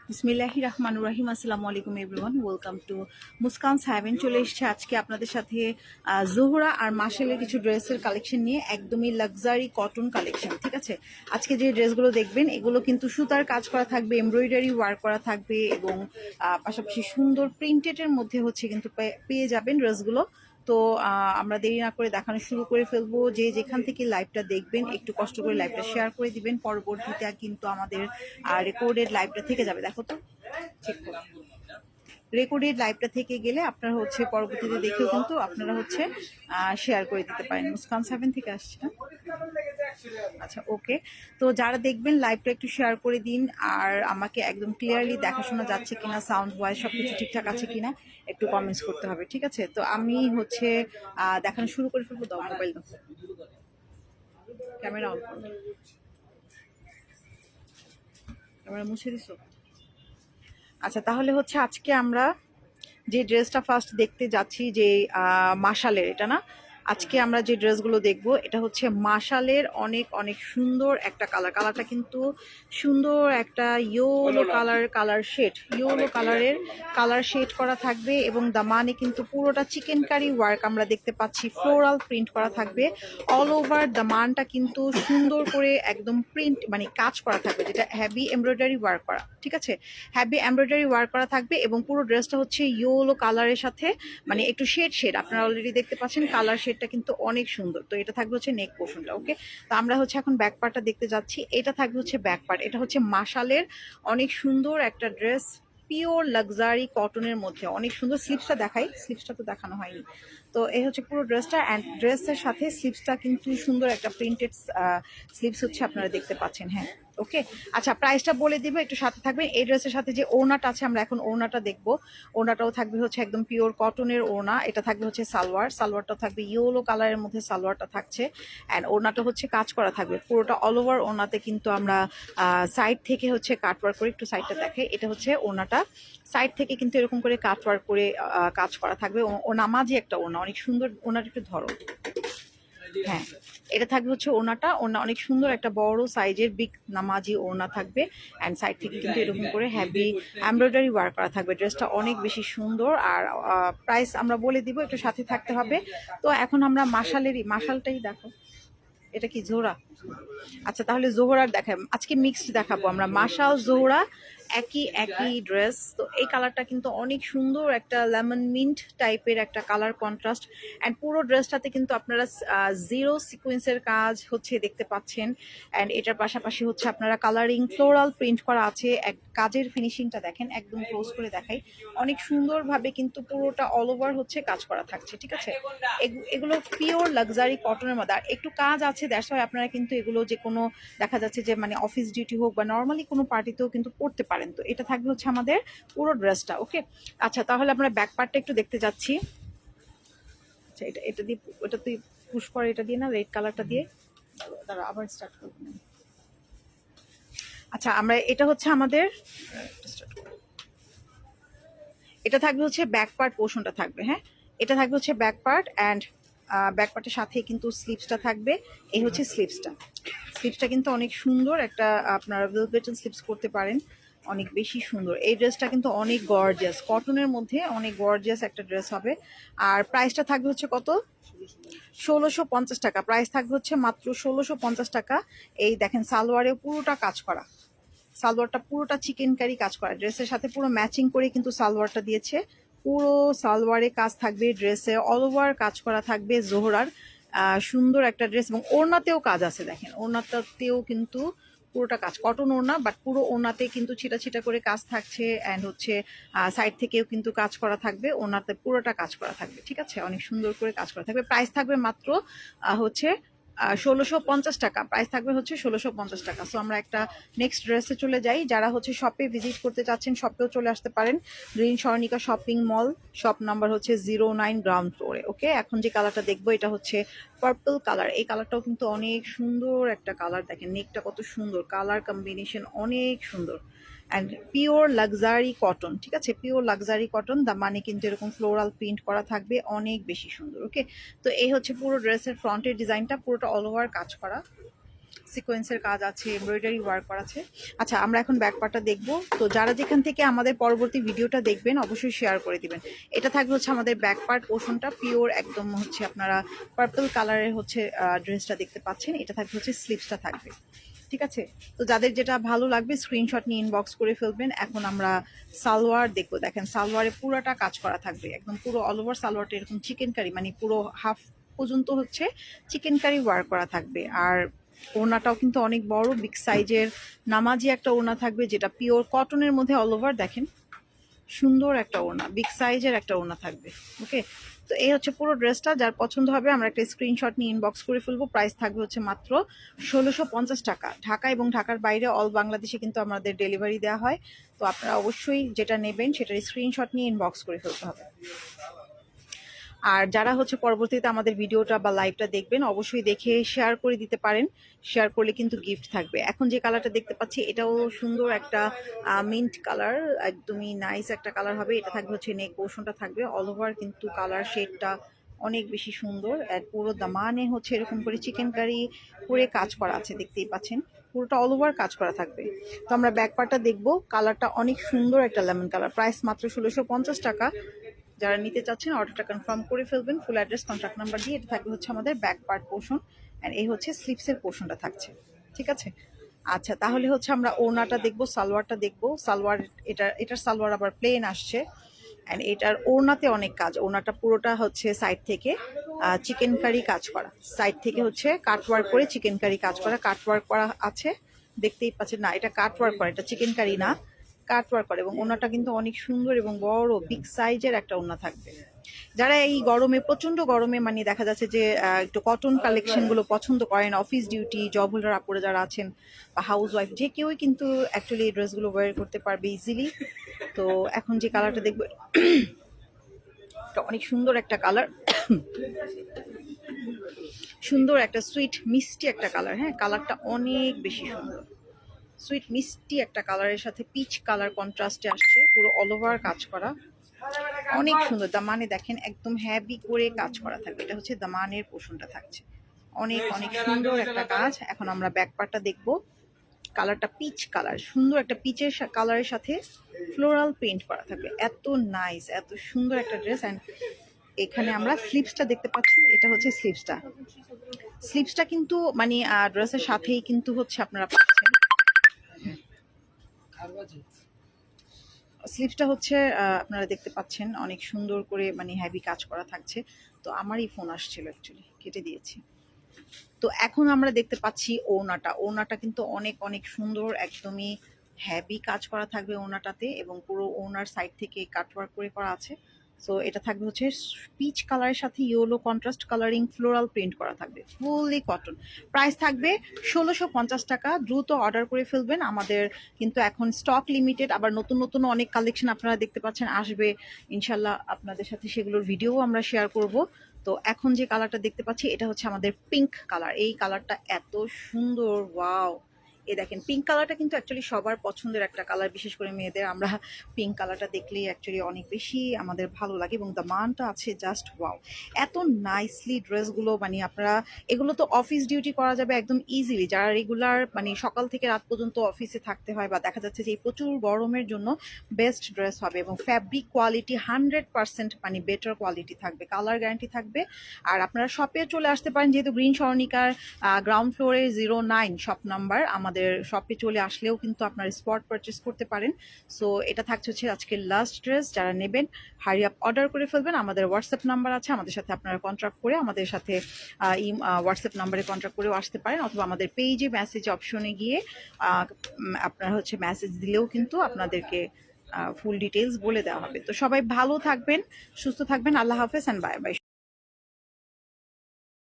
বিসমিল্লাহির রহমানির রহিম। আসসালামু আলাইকুম এভরিওয়ান, ওয়েলকাম টু মুস্কানস হ্যাভেন। চলে এসেছে আজকে আপনাদের সাথে জোহরা আর মার্শালের কিছু ড্রেসের কালেকশন নিয়ে, একদমই লাক্সারি কটন কালেকশন। ঠিক আছে, আজকে যে ড্রেসগুলো দেখবেন এগুলো কিন্তু সুতার কাজ করা থাকবে, এমব্রয়ডারি ওয়ার্ক করা থাকবে এবং পাশাপাশি সুন্দর প্রিন্টেডের মধ্যে হচ্ছে কিন্তু পেয়ে যাবেন ড্রেসগুলো। তো আমরা দেরি না করে দেখানো শুরু করে ফেলবো। যে যেখান থেকে লাইভটা দেখবেন একটু কষ্ট করে লাইভটা শেয়ার করে দিবেন, পরবর্তীতে কিন্তু আমাদের রেকর্ডেড লাইভটা থেকে যাবে। দেখো তো, চেক করো, রেকর্ডেড লাইভটা থেকে গেলে আপনারা হচ্ছে পরবর্তীতে দেখেও কিন্তু আপনারা হচ্ছে শেয়ার করে দিতে পারেন। মুস্কান 7 থেকে আসছে না? আচ্ছা, ওকে। তো যারা দেখবেন লাইভটা একটু শেয়ার করে দিন, আর আমাকে একদম ক্লিয়ারলি দেখাশোনা যাচ্ছে কিনা, সাউন্ড ভয়েস সবকিছু ঠিকঠাক আছে কিনা একটু কমেন্টস করতে হবে। ঠিক আছে, তো আমি হচ্ছে দেখানো শুরু করে ফেলবো। দাও মোবাইল, দাও, ক্যামেরা অন করো, ক্যামেরা মুছে দিছো। আচ্ছা, তাহলে হচ্ছে আজকে আমরা যে ড্রেসটা ফার্স্ট দেখতে যাচ্ছি, যে মাশালের, এটা না, আজকে আমরা যে ড্রেসগুলো দেখব এটা হচ্ছে মাশালের অনেক অনেক সুন্দর একটা কালারটা কিন্তু সুন্দর একটা কালার শেড, কালার শেড করা থাকবে এবং দামানে কিন্তু পুরোটা চিকেন কারি ওয়ার্ক আমরা দেখতে পাচ্ছি, ফ্লোরাল প্রিন্ট করা থাকবে। অল ওভার দামানটা কিন্তু সুন্দর করে একদম প্রিন্ট মানে কাজ করা থাকবে, যেটা হ্যাভি এমব্রয়ডারি ওয়ার্ক করা। ঠিক আছে, হ্যাভি এমব্রয়ডারি ওয়ার্ক করা থাকবে এবং পুরো ড্রেসটা হচ্ছে ইয়েলো কালারের সাথে মানে একটু শেড আপনারা অলরেডি দেখতে পাচ্ছেন, কালার শেডটা কিন্তু অনেক সুন্দর। তো এটা থাকবে হচ্ছে নেক পোর্শনটা। ওকে, তো আমরা হচ্ছে এখন ব্যাক পার্টটা দেখতে যাচ্ছি। এটা থাকবে হচ্ছে ব্যাক পার্ট। এটা হচ্ছে মাশালের অনেক সুন্দর একটা ড্রেস, পিওর লাক্সারি কটনের মধ্যে, অনেক সুন্দর। স্লিপসটা দেখাই, স্লিপসটা তো দেখানো হয়নি। তো এই হচ্ছে পুরো ড্রেসটা, অ্যান্ড ড্রেসের সাথে স্লিপসটা কিন্তু সুন্দর একটা প্রিন্টেড স্লিপস হচ্ছে আপনারা দেখতে পাচ্ছেন। হ্যাঁ, ওকে। আচ্ছা, প্রাইসটা বলে দিব, একটু সাথে থাকবেন। এই ড্রেসের সাথে যে ওড়নাটা আছে, আমরা এখন ওড়নাটা দেখবো। ওড়নাটাও থাকবে হচ্ছে একদম পিওর কটনের ওড়না। এটা থাকবে হচ্ছে সালোয়ারটা থাকবে ইয়েলো কালারের মধ্যে, সালোয়ারটা থাকছে। অ্যান্ড ওড়নাটা হচ্ছে কাজ করা থাকবে পুরোটা অল ওভার। ওড়নাতে কিন্তু আমরা সাইড থেকে হচ্ছে কাটওয়ার্ক করে, একটু সাইডটা দেখে, এটা হচ্ছে ওড়নাটা, সাইড থেকে কিন্তু এরকম করে কাটওয়ার্ক করে কাজ করা থাকবে। ও নামাজি একটা ওড়না, অনেক সুন্দর। ওড়নাটা একটু ধরো, হ্যাঁ, এটা থাকবে হচ্ছে ওড়নাটা। ওড়না অনেক সুন্দর একটা বড় সাইজের বিগ নামাজি ওড়না থাকবে, অ্যান্ড সাইড থেকে কিন্তু এরকম করে হ্যাভি এমব্রয়ডারি ওয়ার্ক করা থাকবে। ড্রেসটা অনেক বেশি সুন্দর। আর প্রাইস আমরা বলে দিব, একটু সাথে থাকতে হবে। তো এখন আমরা মাশালটাই দেখো, এটা কি জোহরা? আচ্ছা, তাহলে জোহরার দেখাই, আজকে মিক্সড দেখাবো আমরা, মাশাল জোহরা একই একই ড্রেস। তো এই কালারটা কিন্তু অনেক সুন্দর, একটা লেমন মিন্ট টাইপের একটা কালার কন্ট্রাস্ট। অ্যান্ড পুরো ড্রেসটাতে কিন্তু আপনারা জিরো সিকোয়েন্সের কাজ হচ্ছে দেখতে পাচ্ছেন। অ্যান্ড এটার পাশাপাশি হচ্ছে আপনারা কালারিং ফ্লোরাল প্রিন্ট করা আছে। এক কাজের ফিনিশিংটা দেখেন, একদম ক্লোজ করে দেখাই, অনেক সুন্দরভাবে কিন্তু পুরোটা অল ওভার হচ্ছে কাজ করা থাকছে। ঠিক আছে, এগুলো পিওর লাক্সারি কটনের মধ্যে, আর একটু কাজ আছে, দ্যাটস ওয়াই আপনারা কিন্তু এগুলো যে কোনো দেখা যাচ্ছে যে মানে অফিস ডিউটি হোক বা নর্মালি কোনো পার্টিতেও কিন্তু পড়তে পারেন। তো এটা থাকবে হচ্ছে আমাদের পুরো ড্রেসটা। ওকে, আচ্ছা, তাহলে আমরা ব্যাক পার্টটা একটু দেখতে যাচ্ছি। আচ্ছা, এটা দিয়ে, ওটা তুই পুশ করে, এটা দিয়ে না, রেড কালারটা দিয়ে, দাঁড়া আবার স্টার্ট করবো। আচ্ছা, আমরা এটা হচ্ছে আমাদের, এটা থাকবে হচ্ছে ব্যাক পার্ট পোর্শনটা থাকবে। হ্যাঁ, এটা থাকবে হচ্ছে ব্যাক পার্ট, অ্যান্ড ব্যাক পার্টের সাথে কিন্তু স্লিপসটা থাকবে। এই হচ্ছে স্লিপসটা কিন্তু অনেক সুন্দর একটা, আপনারা ভেলভেটেন স্লিপস করতে পারেন, অনেক বেশি সুন্দর। এই ড্রেসটা কিন্তু অনেক গর্জিয়াস, কটনের মধ্যে অনেক গর্জিয়াস একটা ড্রেস হবে। আর প্রাইসটা থাকবে হচ্ছে কত? 1650 টাকা। প্রাইস থাকবে হচ্ছে মাত্র 1650 টাকা। এই দেখেন, সালোয়ারে পুরোটা কাজ করা, সালোয়ারটা পুরোটা চিকেন কারি কাজ করা, ড্রেসের সাথে পুরো ম্যাচিং করে কিন্তু সালোয়ারটা দিয়েছে। পুরো সালোয়ারে কাজ থাকবে, ড্রেসে অল ওভার কাজ করা থাকবে জোহরার। সুন্দর একটা ড্রেস, এবং ওড়নাতেও কাজ আছে, দেখেন ওড়নাটাতেও কিন্তু পুরোটা কাজ, কটন ওড়না, বাট পুরো ওড়নাতে কিন্তু ছিটা ছিটা করে কাজ থাকছে। অ্যান্ড হচ্ছে সাইড থেকেও কিন্তু কাজ করা থাকবে, ওড়নাতে পুরোটা কাজ করা থাকবে। ঠিক আছে, অনেক সুন্দর করে কাজ করা থাকবে। প্রাইস থাকবে মাত্র হচ্ছে 1650 টাকা। প্রাইস থাকবে হচ্ছে 1650 টাকা। সো আমরা একটা নেক্সট ড্রেসে চলে যাই। যারা হচ্ছে শপে ভিজিট করতে চাচ্ছেন, শপেও চলে আসতে পারেন, green Swarnika shopping mall, shop number হচ্ছে 09, গ্রাউন্ড ফ্লোরে। ওকে, এখন যে কালারটা দেখবো এটা হচ্ছে পার্পল কালার। এই কালারটাও কিন্তু অনেক সুন্দর একটা কালার, দেখেন নেকটা কত সুন্দর, কালার কম্বিনেশন অনেক সুন্দর। And pure luxury cotton. ঠিক আছে, পিওর লাক্সারি কটন, দা মানে কিন্তু এরকম ফ্লোরাল প্রিন্ট করা থাকবে, অনেক বেশি সুন্দর। ওকে, তো এই হচ্ছে পুরো ড্রেসের ফ্রন্টের ডিজাইনটা, পুরোটা অল ওভার কাজ করা। সিকোয়েন্সের কাজ আছে, এমব্রয়ডারি ওয়ার্ক করা আছে। আচ্ছা, আমরা এখন ব্যাক পার্টটা দেখব। তো যারা যেখান থেকে আমাদের পরবর্তী ভিডিওটা দেখবেন অবশ্যই শেয়ার করে দিবেন। এটা থাকবে হচ্ছে আমাদের ব্যাক পার্ট পোর্শনটা, পিওর একদম হচ্ছে আপনারা পার্পল কালারের হচ্ছে ড্রেসটা দেখতে পাচ্ছেন। এটা থাকবে হচ্ছে স্লিভসটা থাকবে, ঠিক আছে? তো যাদের যেটা ভালো লাগবে স্ক্রিনশট নিয়ে ইনবক্স করে ফেলবেন। এখন আমরা সালোয়ার দেখবো। দেখেন সালোয়ারে পুরোটা কাজ করা থাকবে, একদম পুরো অল ওভার সালোয়ারটা এরকম চিকেন কারি, মানে পুরো হাফ পর্যন্ত হচ্ছে চিকেন কারি ওয়ার্ক করা থাকবে। আর ওড়নাটাও কিন্তু অনেক বড়, বিগ সাইজের নামাজি একটা ওড়না থাকবে, যেটা পিওর কটনের মধ্যে অল ওভার। দেখেন সুন্দর একটা ওড়না, বিগ সাইজের একটা ওড়না থাকবে। ওকে, তো এই হচ্ছে পুরো ড্রেসটা। যার পছন্দ হবে আমরা একটা স্ক্রিনশট নিয়ে ইনবক্স করে ফেলবো। প্রাইস থাকবে হচ্ছে মাত্র 1650 টাকা। ঢাকা এবং ঢাকার বাইরে অল বাংলাদেশে কিন্তু আমাদের ডেলিভারি দেওয়া হয়। তো আপনারা অবশ্যই যেটা নেবেন সেটার স্ক্রিনশট নিয়ে ইনবক্স করে ফেলতে হবে। আর যারা হচ্ছে পরবর্তীতে আমাদের ভিডিওটা বা লাইভটা দেখবেন অবশ্যই দেখে শেয়ার করে দিতে পারেন। শেয়ার করলে কিন্তু গিফট থাকবে। এখন যে কালারটা দেখতে পাচ্ছি এটাও সুন্দর একটা মিন্ট কালার, একদমই নাইস একটা কালার হবে। এটা থাকবে হচ্ছে নেক পোর্শনটা থাকবে অল ওভার, কিন্তু কালার শেডটা অনেক বেশি সুন্দর। আর পুরো দামানে হচ্ছে এরকম করে চিকেন কারি করে কাজ করা আছে, দেখতেই পাচ্ছেন পুরোটা অল ওভার কাজ করা থাকবে। তো আমরা ব্যাক পার্টটা দেখবো। কালারটা অনেক সুন্দর একটা লেমন কালার। প্রাইস মাত্র 1650 টাকা। যারা নিতে চাচ্ছেন অর্ডারটা কনফার্ম করে ফেলবেন। ফুল অ্যাড্রেস, কন্ট্যাক্ট নাম্বার দিয়ে। এটা থাকবে হচ্ছে আমাদের ব্যাক পার্ট পোর্শন, অ্যান্ড এই হচ্ছে স্লিপসের পোর্শনটা থাকছে, ঠিক আছে? আচ্ছা, তাহলে হচ্ছে আমরা ওড়নাটা দেখবো, সালোয়ারটা দেখবো। সালোয়ার এটার সালোয়ার আবার প্লেন আসছে, অ্যান্ড এটার ওড়নাতে অনেক কাজ। ওড়নাটা পুরোটা হচ্ছে সাইড থেকে চিকেন কারি কাজ করা, সাইড থেকে হচ্ছে কাটওয়ার্ক করে চিকেন কারি কাজ করা, কাটওয়ার্ক করা আছে, দেখতেই পাচ্ছেন। না, এটা কাটওয়ার্ক করা, এটা চিকেন কারি না, কাটওয়ার্ক করে। এবং ওড়নাটা কিন্তু অনেক সুন্দর এবং বড় বিগ সাইজের একটা ওড়না থাকবে। যারা এই গরমে, প্রচন্ড গরমে, মানে দেখা যাচ্ছে যে একটু কটন কালেকশন গুলো পছন্দ করেন, অফিস ডিউটি জব হোল্ডার আপুরে যারা আছেন বা হাউস ওয়াইফ, যে কেউই কিন্তু অ্যাকচুয়ালি এই ড্রেসগুলো ওয়্যার করতে পারবে ইজিলি। তো এখন যে কালারটা দেখবো এটা অনেক সুন্দর একটা কালার, সুন্দর একটা সুইট মিষ্টি একটা কালার। হ্যাঁ, কালারটা অনেক বেশি সুন্দর, সুইট মিষ্টি একটা কালারের সাথে পিচ কালার কন্ট্রাস্টে আসছে, পুরো অল ওভার কাজ করা, অনেক সুন্দর। দামানে দেখেন একদম হ্যাভি করে কাজ করা থাকবে। এটা হচ্ছে দামানের পোর্শনটা থাকছে, অনেক অনেক সুন্দর একটা কাজ। এখন আমরা ব্যাক পার্টটা দেখবো। কালারটা পিচ কালার, সুন্দর একটা পিচের কালারের সাথে ফ্লোরাল প্রিন্ট করা থাকবে। এত নাইস, এত সুন্দর একটা ড্রেস। অ্যান্ড এখানে আমরা স্লিভসটা দেখতে পাচ্ছি। এটা হচ্ছে স্লিভসটা। স্লিভসটা কিন্তু মানে ড্রেসের সাথেই কিন্তু হচ্ছে আপনারা পাচ্ছেন। স্লিভসটা হচ্ছে আপনারা দেখতে পাচ্ছেন অনেক সুন্দর করে, মানে হ্যাভি কাজ করা থাকছে। তো আমারই ফোন আসছিল, অ্যাকচুয়ালি কেটে দিয়েছি। তো এখন আমরা দেখতে পাচ্ছি ওড়নাটা। ওড়নাটা কিন্তু অনেক অনেক সুন্দর, একদমই হ্যাভি কাজ করা থাকবে ওড়নাটাতে, এবং পুরো ওড়নার সাইড থেকে কাটওয়ার্ক করে করা আছে। সো এটা থাকবে হচ্ছে পিচ কালারের সাথে yellow contrast colouring floral print করা থাকবে, ফুললি কটন। প্রাইস থাকবে 1650 টাকা। দ্রুত অর্ডার করে ফেলবেন। আমাদের কিন্তু এখন স্টক লিমিটেড, আবার নতুন নতুন অনেক কালেকশন আপনারা দেখতে পাচ্ছেন আসবে ইনশাল্লাহ। আপনাদের সাথে সেগুলোর ভিডিও আমরা শেয়ার করব। তো এখন যে কালারটা দেখতে পাচ্ছি এটা হচ্ছে আমাদের পিঙ্ক কালার। এই কালারটা এত সুন্দর, ওয়াও! এই দেখেন পিঙ্ক কালারটা কিন্তু অ্যাকচুয়ালি সবার পছন্দের একটা কালার, বিশেষ করে মেয়েদের। আমরা পিঙ্ক কালারটা দেখলেই অ্যাকচুয়ালি অনেক বেশি আমাদের ভালো লাগে, এবং দ্য মানটা আছে জাস্ট ওয়াও! এত নাইসলি ড্রেসগুলো, মানে আপনারা এগুলো তো অফিস ডিউটি করা যাবে একদম ইজিলি। যারা রেগুলার মানে সকাল থেকে রাত পর্যন্ত অফিসে থাকতে হয়, বা দেখা যাচ্ছে যে এই প্রচুর গরমের জন্য বেস্ট ড্রেস হবে। এবং ফ্যাব্রিক কোয়ালিটি 100% মানে বেটার কোয়ালিটি থাকবে, কালার গ্যারান্টি থাকবে। আর আপনারা শপে চলে আসতে পারেন, যেহেতু গ্রিন সরণিকার গ্রাউন্ড ফ্লোরে 09 শপ নাম্বার। আমাদের শপে চলে আসলেও কিন্তু আপনারা স্পট পারচেস করতে পারেন। সো এটা থাকছে হচ্ছে আজকের লাস্ট ড্রেস। যারা নেবেন হারি আপ অর্ডার করে ফেলবেন। আমাদের হোয়াটসঅ্যাপ নাম্বার আছে, আমাদের সাথে আপনারা কন্ট্যাক্ট করে আমাদের সাথে হোয়াটসঅ্যাপ নাম্বারে কন্ট্যাক্ট করেও আসতে পারেন, অথবা আমাদের পেজে মেসেজ অপশনে গিয়ে আপনারা হচ্ছে মেসেজ দিলেও কিন্তু আপনাদেরকে ফুল ডিটেলস বলে দেওয়া হবে। তো সবাই ভালো থাকবেন, সুস্থ থাকবেন। আল্লাহ হাফেজ অ্যান্ড বাই বাই।